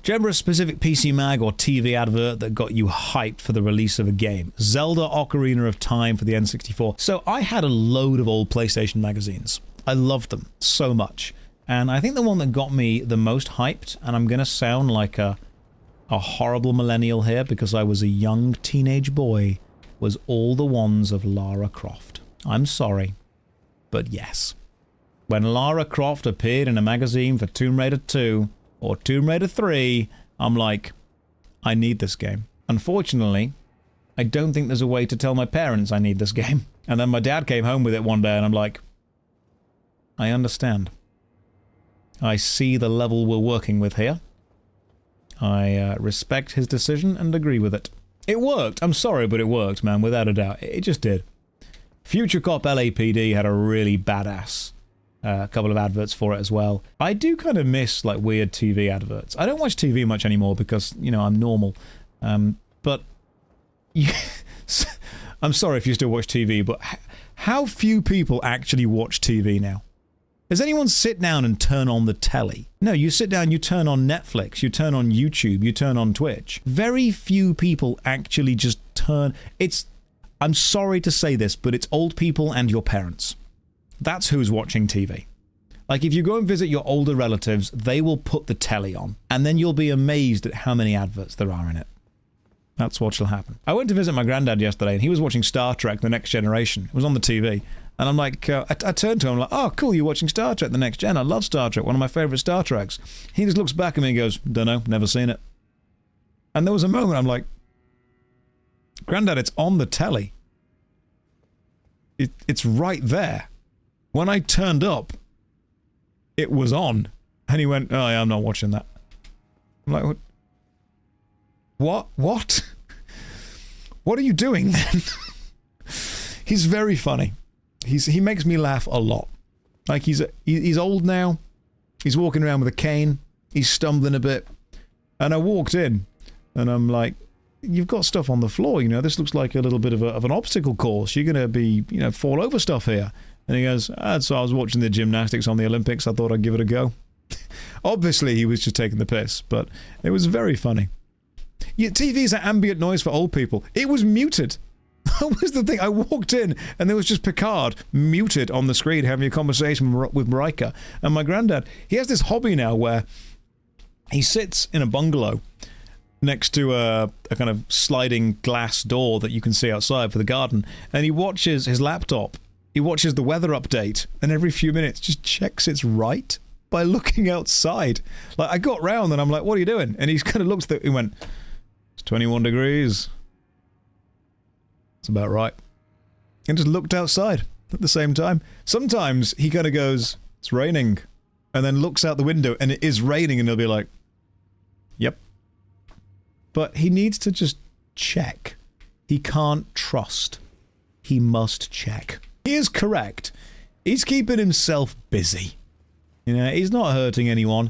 Do you remember a specific PC Mag or TV advert that got you hyped for the release of a game? Zelda Ocarina of Time for the N64. So I had a load of old PlayStation magazines. I loved them so much. And I think the one that got me the most hyped, and I'm going to sound like a horrible millennial here because I was a young teenage boy, was all the ones of Lara Croft. I'm sorry, but yes. When Lara Croft appeared in a magazine for Tomb Raider 2 or Tomb Raider 3, I'm like, I need this game. Unfortunately, I don't think there's a way to tell my parents I need this game. And then my dad came home with it one day and I'm like, I understand. I see the level we're working with here. I respect his decision and agree with it. It worked. I'm sorry, but it worked, man, without a doubt. It just did. Future Cop LAPD had a really badass couple of adverts for it as well. I do kind of miss, like, weird TV adverts. I don't watch TV much anymore because, you know, I'm normal. But... I'm sorry if you still watch TV, but how few people actually watch TV now? Does anyone sit down and turn on the telly? No, you sit down, you turn on Netflix, you turn on YouTube, you turn on Twitch. Very few people actually just turn... I'm sorry to say this, but it's old people and your parents. That's who's watching TV. Like, if you go and visit your older relatives, they will put the telly on, and then you'll be amazed at how many adverts there are in it. That's what shall happen. I went to visit my granddad yesterday, and he was watching Star Trek: The Next Generation. It was on the TV. And I'm like, I turned to him, I'm like, oh, cool, you're watching Star Trek: The Next Gen. I love Star Trek, one of my favorite Star Treks. He just looks back at me and goes, dunno, never seen it. And there was a moment I'm like, Granddad, it's on the telly. It's right there. When I turned up, it was on. And he went, oh yeah, I'm not watching that. I'm like, what? What are you doing then? He's very funny. He makes me laugh a lot. Like, he's old now. He's walking around with a cane. He's stumbling a bit. And I walked in, and I'm like, you've got stuff on the floor, you know, this looks like a little bit of an obstacle course. You're going to be, you know, fall over stuff here. And he goes, so I was watching the gymnastics on the Olympics. I thought I'd give it a go. Obviously, he was just taking the piss, but it was very funny. Yeah, TV's an ambient noise for old people. It was muted. That was the thing. I walked in, and there was just Picard muted on the screen having a conversation with Marika. And my granddad, he has this hobby now where he sits in a bungalow next to a kind of sliding glass door that you can see outside for the garden, and he watches his laptop. He watches the weather update, and every few minutes just checks it's right by looking outside. Like, I got round, and I'm like, what are you doing? And he's kind of looked at it, he went, it's 21 degrees. It's about right. And just looked outside at the same time. Sometimes he kind of goes, it's raining, and then looks out the window, and it is raining, and he'll be like, yep. But he needs to just check. He can't trust. He must check. He is correct. He's keeping himself busy. You know, he's not hurting anyone.